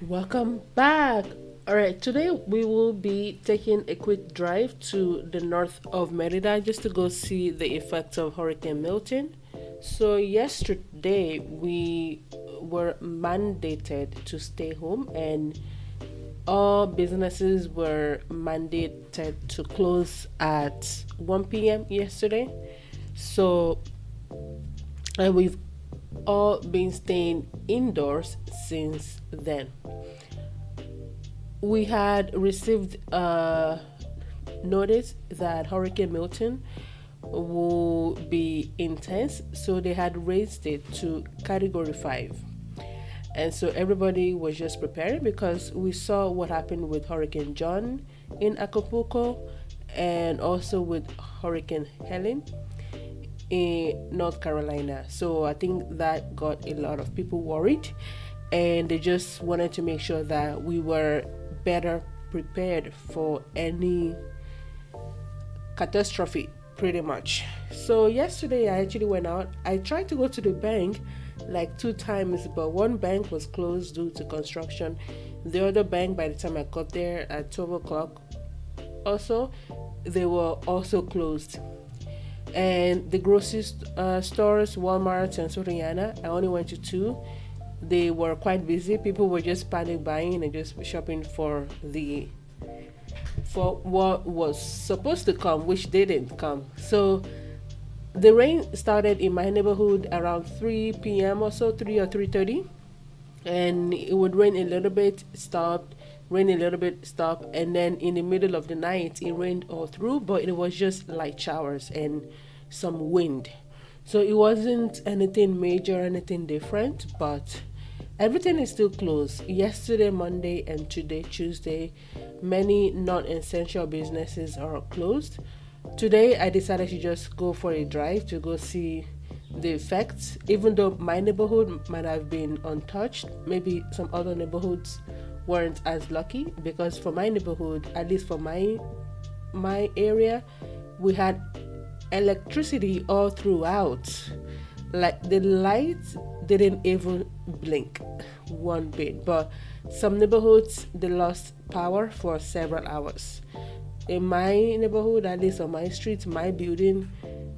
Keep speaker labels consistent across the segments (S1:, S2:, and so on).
S1: Welcome back. All right, today we will be taking a quick drive to the north of Merida just to go see the effects of Hurricane Milton. So, yesterday we were mandated to stay home, and all businesses were mandated to close at 1 p.m. yesterday. So, and we've all been staying indoors since then. We had received a notice that Hurricane Milton will be intense, so they had raised it to Category 5. And so everybody was just preparing because we saw what happened with Hurricane John in Acapulco and also with Hurricane Helen in North Carolina. So I think that got a lot of people worried, and they just wanted to make sure that we were better prepared for any catastrophe, pretty much. So yesterday I actually went out. I tried to go to the bank like two times, but one bank was closed due to construction. The other bank, by the time I got there at 12 o'clock, also, they were also closed. And the grocery stores, Walmart and Soriana, I only went to two. They were quite busy. People were just panic buying and just shopping for what was supposed to come, which didn't come. So the rain started in my neighborhood around 3 p.m. or so, 3 or 3:30, and it would rain a little bit, stop, rain a little bit, stop, and then in the middle of the night it rained all through, but it was just light showers and some wind. So it wasn't anything major, anything different, but everything is still closed. Yesterday, Monday, and today, Tuesday, many non essential businesses are closed. Today, I decided to just go for a drive to go see the effects. Even though my neighborhood might have been untouched, maybe some other neighborhoods weren't as lucky, because for my neighborhood, at least for my area, we had electricity all throughout. Like the lights didn't even blink one bit, but some neighborhoods they lost power for several hours. In my neighborhood, at least on my street, my building,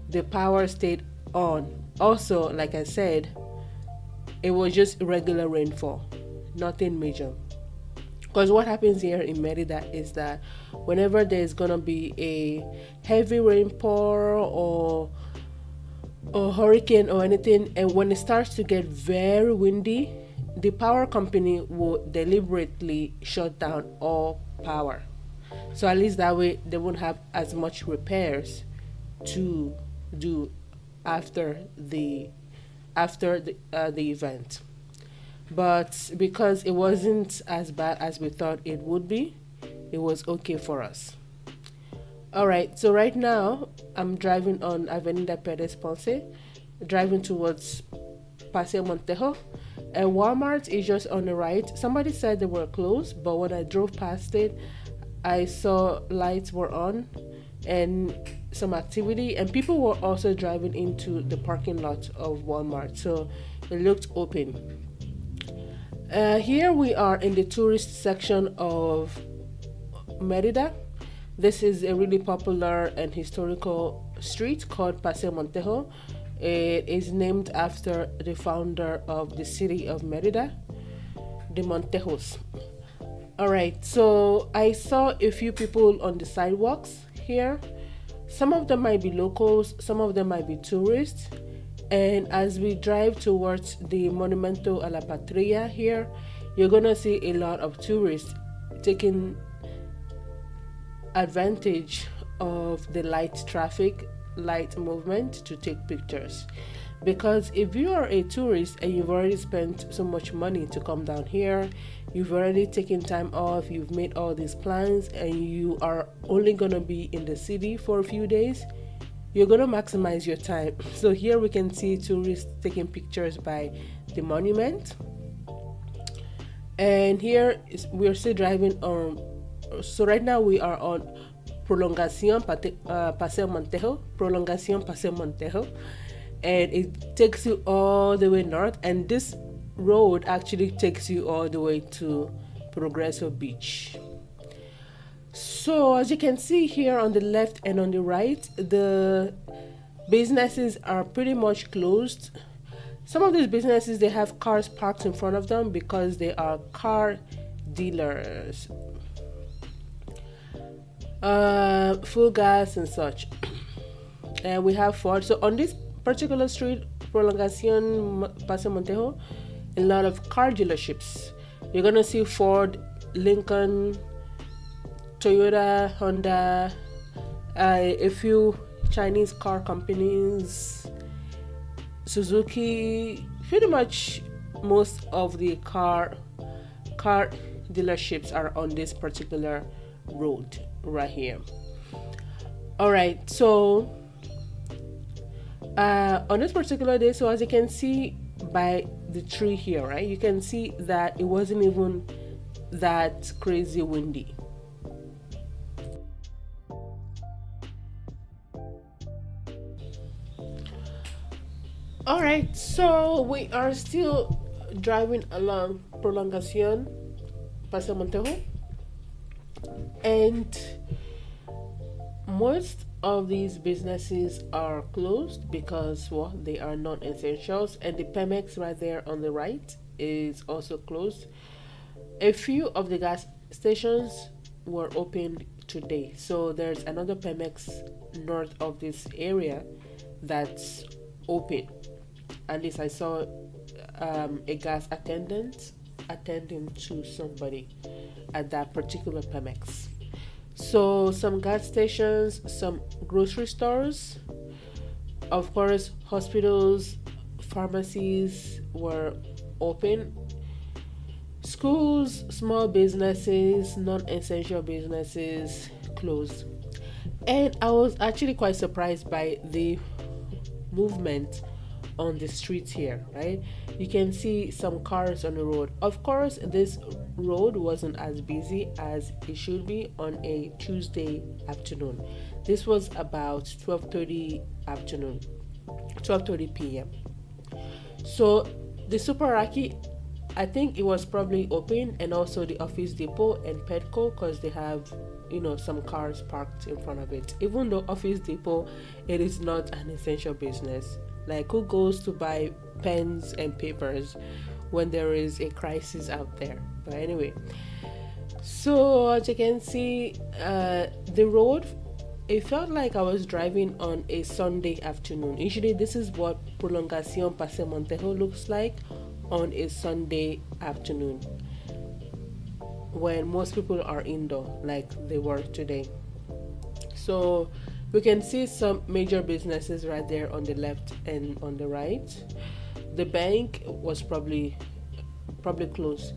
S1: the power stayed on. Also, like I said, it was just regular rainfall, nothing major. Because what happens here in Merida is that whenever there's gonna be a heavy rainfall or hurricane or anything, and when it starts to get very windy, the power company will deliberately shut down all power. So at least that way they won't have as much repairs to do after the event. But because it wasn't as bad as we thought it would be, it was okay for us. All right, so right now I'm driving on Avenida Perez Ponce, driving towards Paseo Montejo, and Walmart is just on the right. Somebody said they were closed, but when I drove past it, I saw lights were on and some activity, and people were also driving into the parking lot of Walmart, so it looked open. Here we are in the tourist section of Merida. This is a really popular and historical street called Paseo Montejo. It is named after the founder of the city of Merida, the Montejos. All right, so I saw a few people on the sidewalks here. Some of them might be locals, some of them might be tourists. And as we drive towards the Monumento a la Patria here, you're gonna see a lot of tourists taking advantage of the light movement to take pictures. Because if you are a tourist and you've already spent so much money to come down here, you've already taken time off, you've made all these plans, and you are only gonna be in the city for a few days, you're gonna maximize your time. So here we can see tourists taking pictures by the monument, and we're still driving on. So right now we are on Paseo Montejo, Prolongación Paseo Montejo, and it takes you all the way north. And this road actually takes you all the way to Progreso Beach. So as you can see here on the left and on the right, the businesses are pretty much closed. Some of these businesses, they have cars parked in front of them because they are car dealers, full gas and such. And we have Ford. So on this particular street, Prolongacion Paseo Montejo, a lot of car dealerships. You're gonna see Ford, Lincoln, Toyota, Honda, a few Chinese car companies, Suzuki. Pretty much most of the car dealerships are on this particular road right here. All right, so on this particular day, so as you can see by the tree here, right, you can see that it wasn't even that crazy windy. All right, so we are still driving along Prolongacion Paseo Montejo, and most of these businesses are closed because, well, they are non-essentials, and the Pemex right there on the right is also closed. A few of the gas stations were opened today, so there's another Pemex north of this area that's open. At least I saw a gas attendant attending to somebody at that particular Pemex. So some gas stations, some grocery stores, of course, hospitals, pharmacies were open. Schools, small businesses, non-essential businesses closed. And I was actually quite surprised by the movement on the streets here, right? You can see some cars on the road. Of course, this road wasn't as busy as it should be on a Tuesday afternoon. This was about 12:30 afternoon, 12:30 p.m. So the Superaki, I think it was probably open, and also the Office Depot and Petco, because they have, some cars parked in front of it. Even though Office Depot, it is not an essential business. Like, who goes to buy pens and papers when there is a crisis out there? But anyway, so as you can see, the road, it felt like I was driving on a Sunday afternoon. Usually this is what Prolongacion Paseo Montejo looks like on a Sunday afternoon, when most people are indoor like they were today. So we can see some major businesses right there on the left and on the right. The bank was probably closed.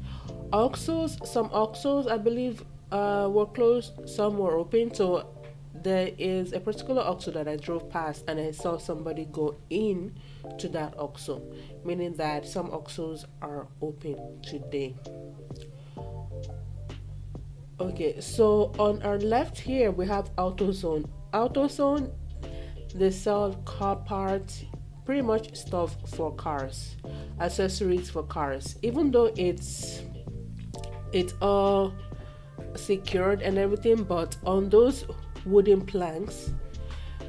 S1: Oxos, some Oxos I believe were closed, some were open. So there is a particular Oxo that I drove past, and I saw somebody go in to that Oxo, meaning that some Oxos are open today. Okay, so on our left here we have AutoZone. AutoZone, they sell car parts, pretty much stuff for cars, accessories for cars. Even though it's all secured and everything, but on those wooden planks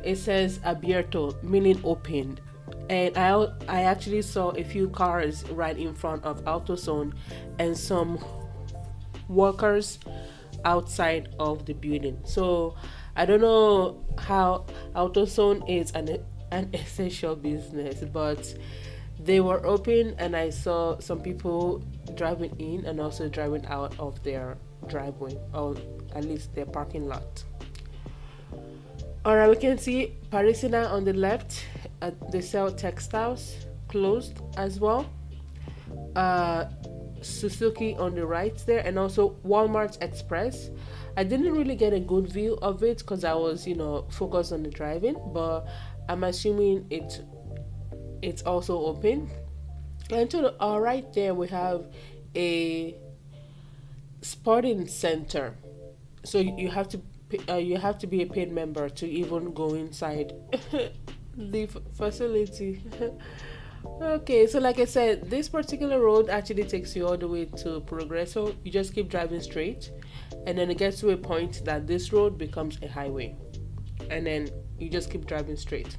S1: it says abierto, meaning opened. And I actually saw a few cars right in front of AutoZone and some workers outside of the building. So I don't know how AutoZone is an essential business, but they were open, and I saw some people driving in and also driving out of their driveway, or at least their parking lot. Alright, we can see Parisina on the left. They sell textiles, closed as well. Suzuki on the right there, and also Walmart Express. I didn't really get a good view of it because I was, focused on the driving, but I'm assuming it's also open. And to the right there, we have a sporting center. So you have to be a paid member to even go inside the facility. Okay, so like I said, this particular road actually takes you all the way to Progreso. You just keep driving straight, and then it gets to a point that this road becomes a highway, and then you just keep driving straight.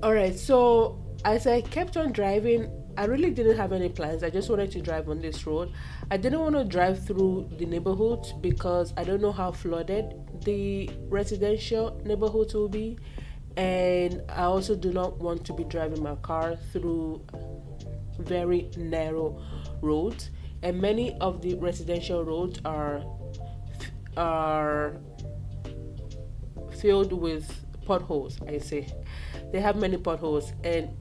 S1: All right, so as I kept on driving, I really didn't have any plans. I just wanted to drive on this road. I didn't want to drive through the neighborhood because I don't know how flooded the residential neighborhood will be. And I also do not want to be driving my car through very narrow roads. And many of the residential roads are filled with potholes, I say. They have many potholes and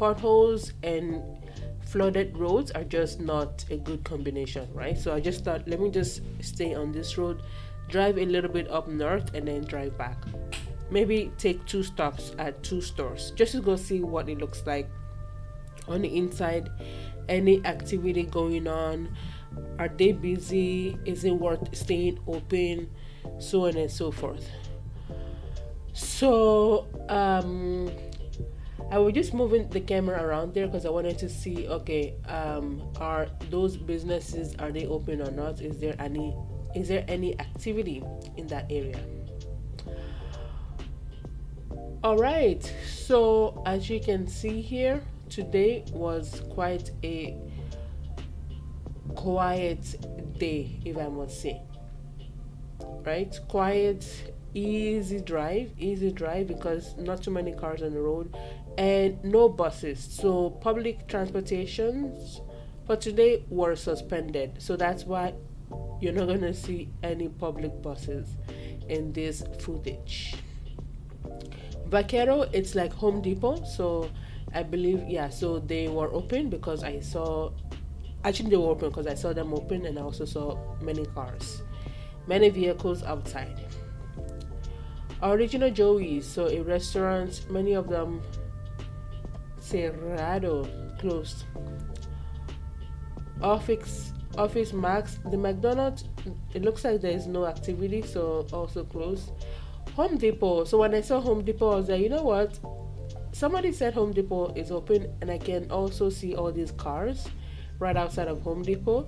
S1: flooded roads are just not a good combination, right? So I just thought, let me just stay on this road, drive a little bit up north, and then drive back. Maybe take 2 stops at 2 stores just to go see what it looks like on the inside. Any activity going on? Are they busy? Is it worth staying open? So on and so forth. So I was just moving the camera around there because I wanted to see, okay, are those businesses, are they open or not? Is there any activity in that area? All right, so as you can see here, today was quite a quiet day, if I must say. Right? Quiet, easy drive because not too many cars on the road and no buses. So public transportations for today were suspended. So that's why you're not gonna see any public buses in this footage. Vaquero, it's like Home Depot. So I believe, yeah, so they were open because I saw, actually, they were open because I saw them open and I also saw many cars, many vehicles outside. Original Joey's, so a restaurant, many of them cerrado, closed. Office Max, the McDonald's, it looks like there is no activity, so also closed. Home Depot. So when I saw Home Depot, I was like, you know what? Somebody said Home Depot is open, and I can also see all these cars right outside of Home Depot,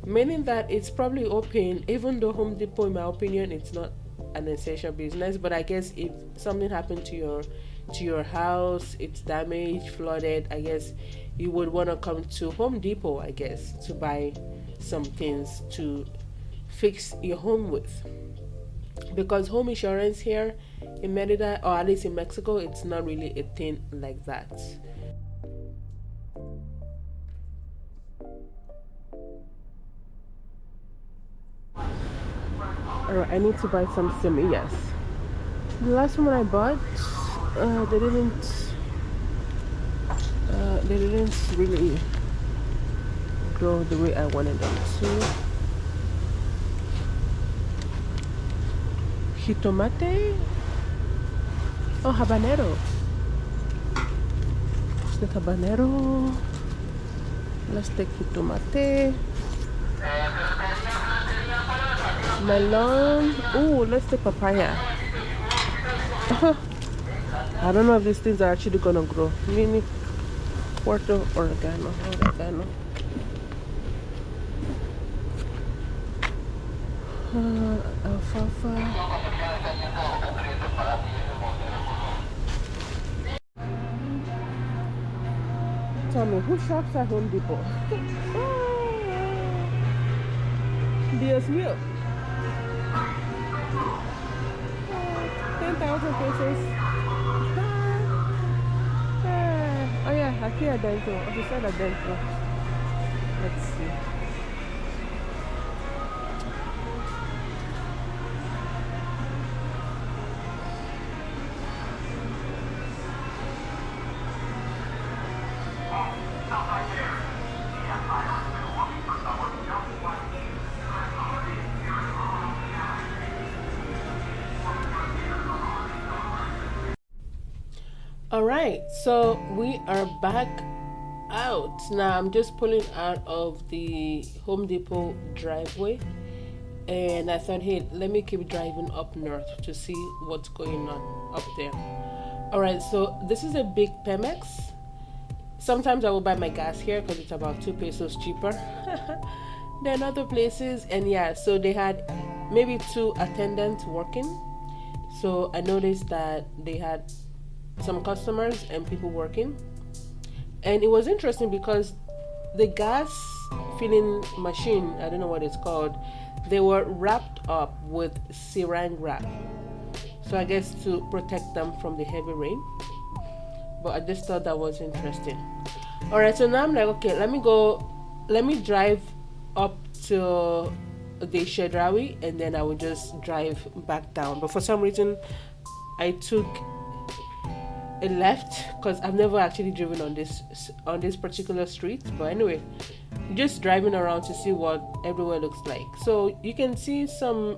S1: meaning that it's probably open, even though Home Depot, in my opinion, it's not an essential business. But I guess if something happened to your house, it's damaged, flooded, I guess you would want to come to Home Depot, I guess, to buy some things to fix your home with. Because home insurance here in Merida, or at least in Mexico, it's not really a thing like that. Alright, I need to buy some semillas. The last one I bought, they didn't really grow the way I wanted them to. Jitomate? Oh, habanero. The habanero. Let's take jitomate. Melon. Ooh, let's take papaya. I don't know if these things are actually gonna grow. Mini Puerto oregano. Alfalfa. Tell me, who shops at Home Depot? Dios mío. 10,000 pesos. Oh yeah, aquí adentro. Officer adentro. Let's see. All right, so we are back out. Now I'm just pulling out of the Home Depot driveway, and I thought, hey, let me keep driving up north to see what's going on up there. All right, so this is a big Pemex, sometimes I will buy my gas here because it's about 2 pesos cheaper than other places. And yeah, so they had maybe 2 attendants working. So I noticed that they had some customers and people working. And it was interesting because the gas filling machine, I don't know what it's called, they were wrapped up with saran wrap. So I guess to protect them from the heavy rain. But I just thought that was interesting. All right, so now I'm like, okay, let me drive up to the Chedraui, and then I would just drive back down. But for some reason, I took a left because I've never actually driven on this particular street. But anyway, just driving around to see what everywhere looks like. So you can see some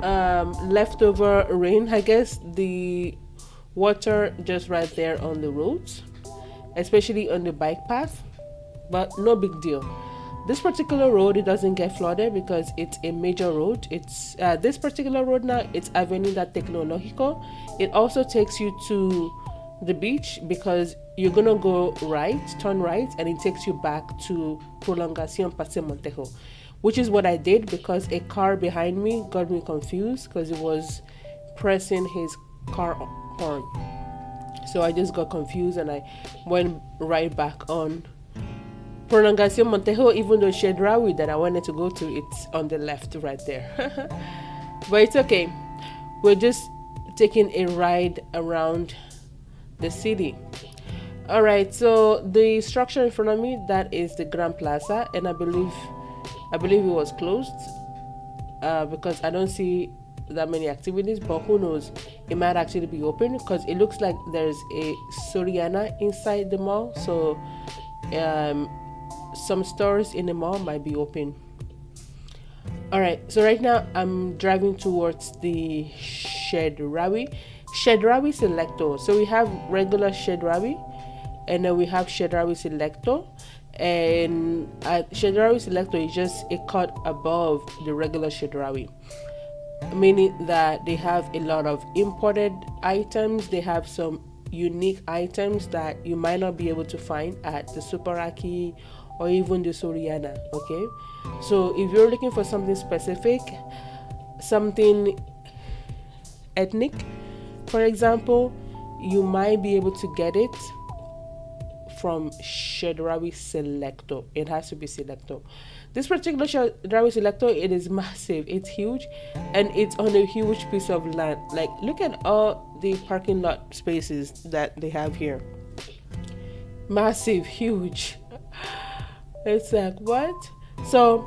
S1: leftover rain, I guess. The water just right there on the roads, especially on the bike path, but no big deal. This particular road, it doesn't get flooded because it's a major road. It's this particular road now, it's Avenida Tecnológico. It also takes you to the beach because you're gonna go right, turn right, and it takes you back to Prolongación Paseo Montejo, which is what I did because a car behind me got me confused because it was pressing his car horn. So I just got confused and I went right back on Prolongación Montejo, even though Chedraui that I wanted to go to, it's on the left right there. But it's okay. We're just taking a ride around the city. All right, so the structure in front of me, that is the Grand Plaza, and I believe it was closed because I don't see that many activities, but who knows, it might actually be open because it looks like there's a Soriana inside the mall. So some stores in the mall might be open. All right, so right now I'm driving towards the Chedraui Selecto. So we have regular Chedraui, and then we have Chedraui Selecto, and Chedraui Selecto is just a cut above the regular Chedraui, meaning that they have a lot of imported items. They have some unique items that you might not be able to find at the Superaki or even the Soriana. Okay, so if you're looking for something specific, something ethnic, for example, you might be able to get it from Chedraui Selecto. It has to be Selecto. This particular Chedraui Selecto, it is massive, it's huge, and it's on a huge piece of land. Like, look at all the parking lot spaces that they have here. Massive, huge. It's like, what? So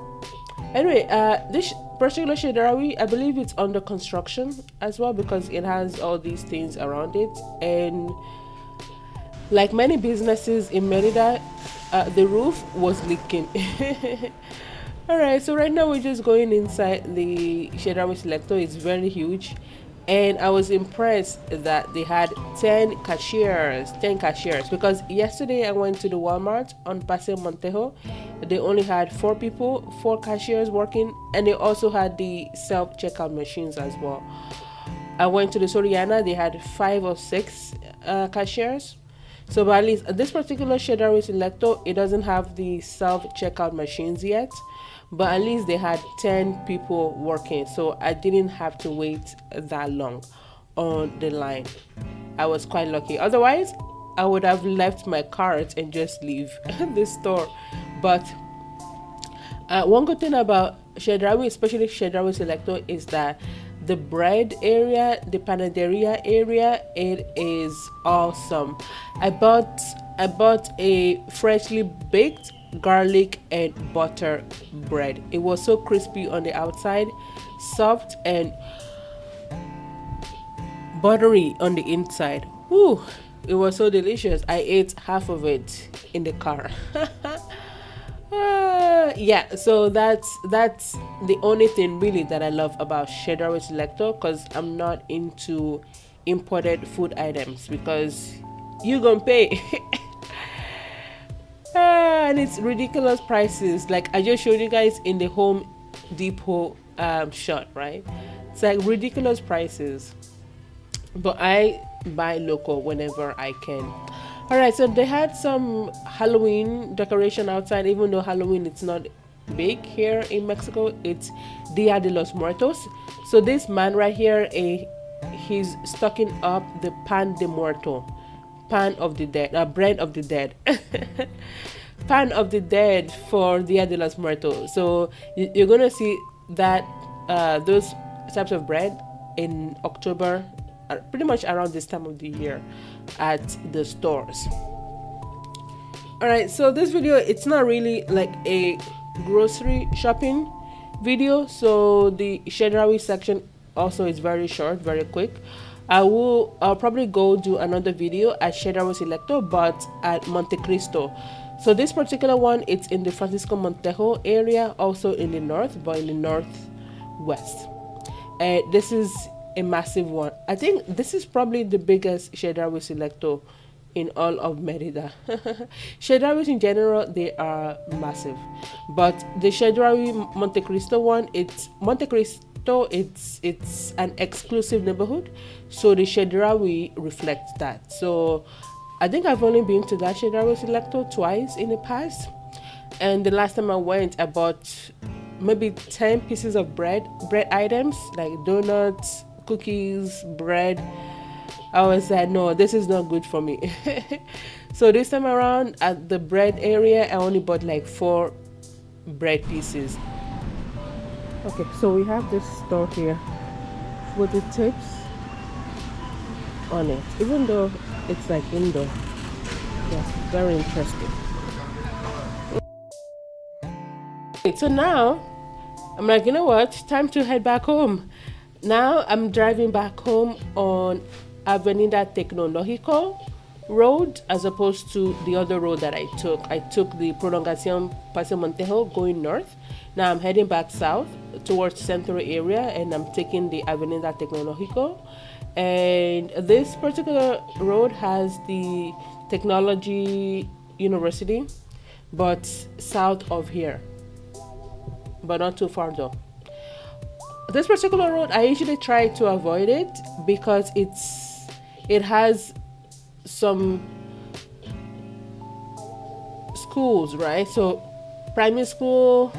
S1: anyway, this particular Chedraui, I believe it's under construction as well because it has all these things around it. And like many businesses in Merida, the roof was leaking. All right, so right now we're just going inside the Chedraui Selecto. It's very huge, and I was impressed that they had 10 cashiers because yesterday I went to the Walmart on Paseo Montejo. They only had 4 cashiers working, and they also had the self-checkout machines as well. I went to the Soriana, they had 5 or 6 cashiers. So but at least this particular Chedraui Selecto, it doesn't have the self-checkout machines yet, but at least they had 10 people working, so I didn't have to wait that long on the line. I was quite lucky. Otherwise, I would have left my cart and just leave the store. But one good thing about Chedraui, especially Chedraui Selecto, is that the bread area, the panaderia area, it is awesome. I bought a freshly baked garlic and butter bread. It was so crispy on the outside, soft and buttery on the inside. Whew, it was so delicious. I ate half of it in the car. Yeah, so that's the only thing really that I love about Chedraui Selecto, because I'm not into imported food items because you gonna pay. And it's ridiculous prices. Like I just showed you guys in the Home Depot shot, right? It's like ridiculous prices, but I buy local whenever I can. All right, so they had some Halloween decoration outside, even though Halloween it's not big here in Mexico. It's Dia de los Muertos. So this man right here, he's stocking up the pan de muerto, pan of the dead, bread of the dead. Pan of the dead for Dia de los Muertos. So you're gonna see that those types of bread in October, pretty much around this time of the year, at the stores. All right, so this video, it's not really like a grocery shopping video, so the Chedraui section also is very short, very quick. I'll probably go do another video at 𝒗𝒊𝒅𝒆, but at Monte Cristo. So this particular one, it's in the Francisco Montejo area, also in the north, but in the northwest. This is a massive one. I think this is probably the biggest 𝒗𝒊𝒅𝒆 in all of Merida. Chedrauis in general, they are massive, but the Chedraui Monte Cristo one, it's Monte Cristo, it's an exclusive neighborhood, so the Chedraui reflects that. So I think I've only been to that 𝒗𝒊𝒅𝒆 twice in the past, and the last time I went, I bought maybe 10 pieces of bread items like donuts, cookies, bread. I was like, no, this is not good for me. So this time around at the bread area, I only bought like 4 bread pieces. Okay, so we have this store here with the tips on it, even though it's like indoor. Yeah, very interesting. Okay, so now I'm like, you know what, time to head back home. Now I'm driving back home on Avenida Tecnológico road as opposed to the other road that I took. I took the Prolongación Paseo Montejo going north. Now I'm heading back south towards Centro area, and I'm taking the Avenida Tecnológico. And this particular road has the Technology University, but south of here, but not too far though. This particular road, I usually try to avoid it because it has some schools, right? So primary school,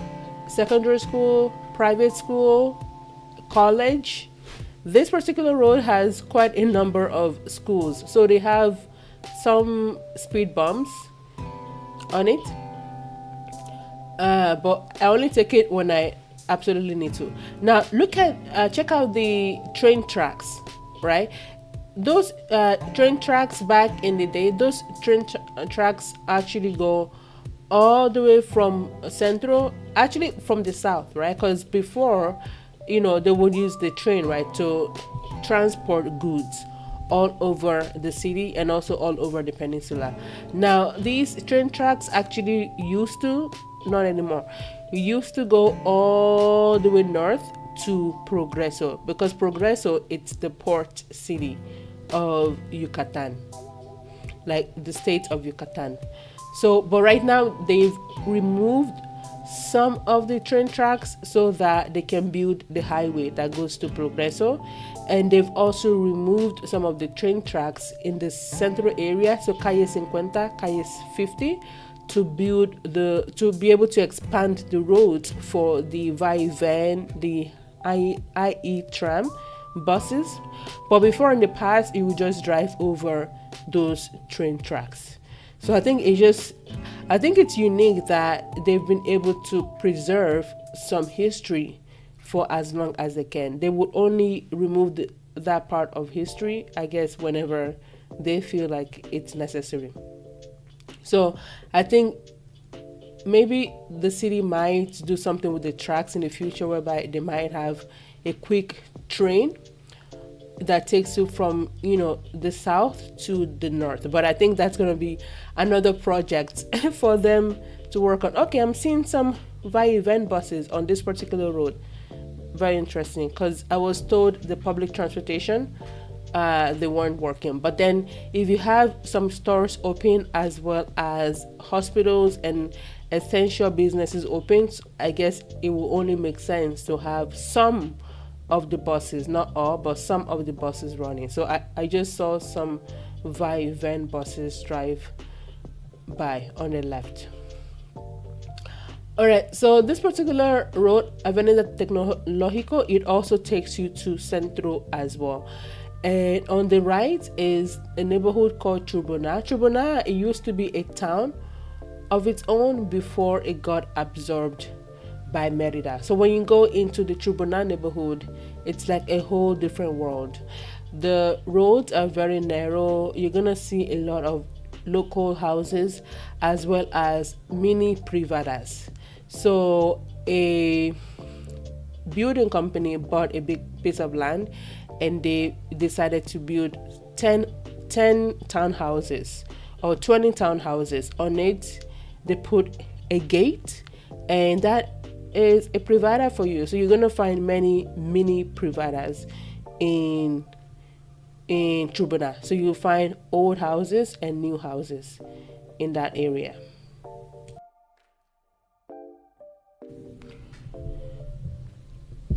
S1: secondary school, private school, college. This particular road has quite a number of schools, so they have some speed bumps on it, but I only take it when I absolutely need to. Now look at check out the train tracks, right? Those train tracks back in the day, those train tracks actually go all the way from Centro, actually from the south, right? Because before, they would use the train, right, to transport goods all over the city and also all over the peninsula. Now these train tracks actually used to, not anymore, used to go all the way north to Progreso, because Progreso, it's the port city of Yucatan, like the state of Yucatan. So but right now they've removed some of the train tracks so that they can build the highway that goes to Progreso, and they've also removed some of the train tracks in the central area, so calle 50, calle 50, to be able to expand the roads for the 𝑦𝒂𝒓, the IE tram buses. But before, in the past, you would just drive over those train tracks. So I think it's unique that they've been able to preserve some history for as long as they can. They would only remove that part of history, I guess, whenever they feel like it's necessary. So I think maybe the city might do something with the tracks in the future, whereby they might have a quick train that takes you from the south to the north. But I think that's going to be another project for them to work on. Okay, I'm seeing some 𝑦𝒂𝒓 buses on this particular road. Very interesting, because I was told the public transportation, they weren't working. But then if you have some stores open as well as hospitals and essential businesses open, I guess it will only make sense to have some of the buses, not all, but some of the buses running. So I just saw some van buses drive by on the left. All right, so this particular road, Avenida Tecnológico, it also takes you to Centro as well. And on the right is a neighborhood called 𝒄𝒏𝒊𝒂𝒄𝒏. 𝒄𝒏𝒊𝒂𝒄𝒏, it used to be a town of its own before it got absorbed by Merida. So when you go into the 𝒄𝒏𝒊𝒂𝒄𝒏 neighborhood, it's like a whole different world. The roads are very narrow. You're gonna see a lot of local houses as well as mini privadas. So a building company bought a big piece of land and they decided to build 10 townhouses or 20 townhouses. On it they put a gate, and that is a privada for you. So you're gonna find many mini privadas in 𝒄𝒏𝒊𝒂𝒄𝒏. So you'll find old houses and new houses in that area.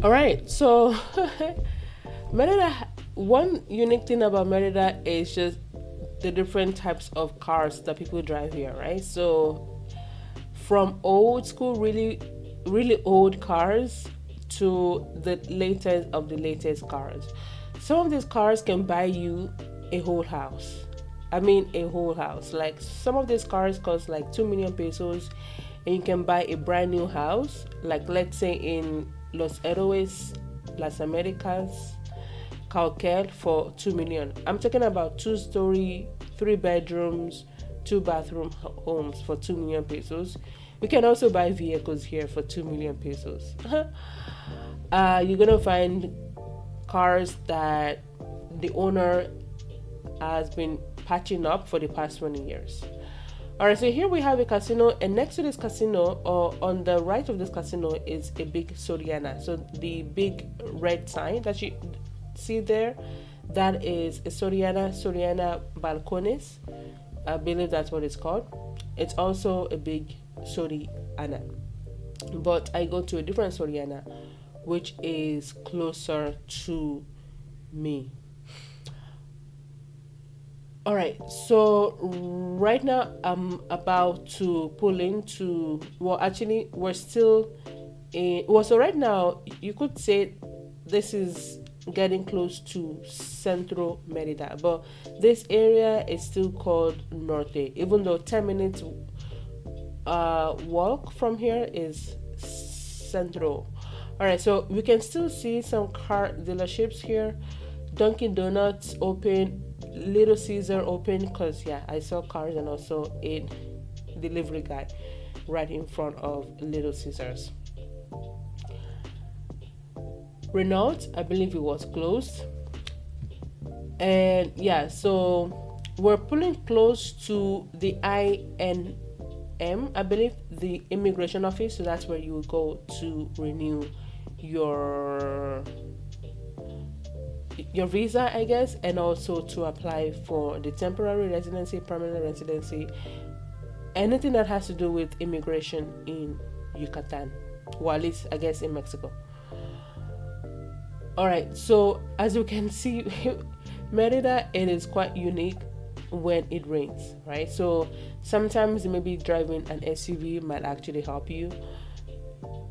S1: All right, so Merida, one unique thing about Merida is just the different types of cars that people drive here, right? So from old school, really, really old cars to the latest of the latest cars. Some of these cars can buy you a whole house. I mean, a whole house. Like some of these cars cost like 2 million pesos, and you can buy a brand new house. Like let's say in Los Héroes, Las Americas, Cauquel for 2 million. I'm talking about 2-story, 3 bedrooms, 2 bathroom homes for 2 million pesos. You can also buy vehicles here for 2 million pesos. You're gonna find cars that the owner has been patching up for the past 20 years. All right, so here we have a casino, and next to this casino, or on the right of this casino, is a big Soriana. So the big red sign that you see there, that is a Soriana Balcones. I believe that's what it's called. It's also a big Soriana, but I go to a different Soriana, which is closer to me. All right, so right now I'm about to pull into, well, actually we're still in, well, so right now you could say this is getting close to Centro Merida, but this area is still called Norte, even though 10 minutes walk from here is Centro. All right, so we can still see some car dealerships here. Dunkin' Donuts open, Little Caesar open, because yeah, I saw cars, and also a delivery guy right in front of Little Caesars. Renault, I believe it was closed. And yeah, so we're pulling close to the INM, I believe, the immigration office. So that's where you will go to renew your visa, I guess, and also to apply for the temporary residency, permanent residency, anything that has to do with immigration in Yucatan, or at least I guess in Mexico. All right, so as you can see, Merida, it is quite unique when it rains, right? So sometimes maybe driving an SUV might actually help you,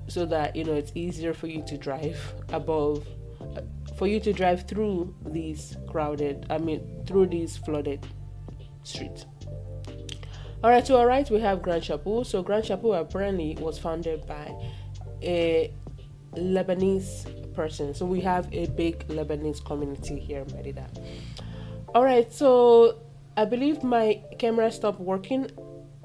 S1: so that it's easier for you to drive through these through these flooded streets. All right, to our right we have Grand Chapeau. So Grand Chapeau apparently was founded by a Lebanese person. So we have a big Lebanese community here in Merida. All right, so I believe my camera stopped working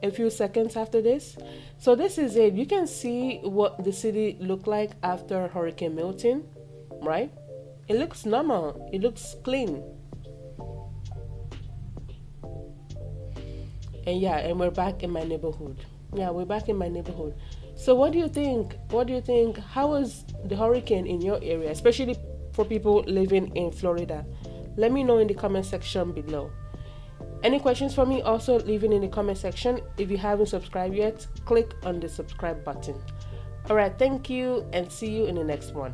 S1: a few seconds after this. So this is it. You can see what the city looked like after Hurricane Milton, right? It looks normal. It looks clean. And yeah, and we're back in my neighborhood. Yeah, we're back in my neighborhood. So what do you think? How was the hurricane in your area, especially for people living in Florida? Let me know in the comment section below. Any questions for me, also leave it in the comment section. If you haven't subscribed yet, click on the subscribe button. All right, thank you, and see you in the next one.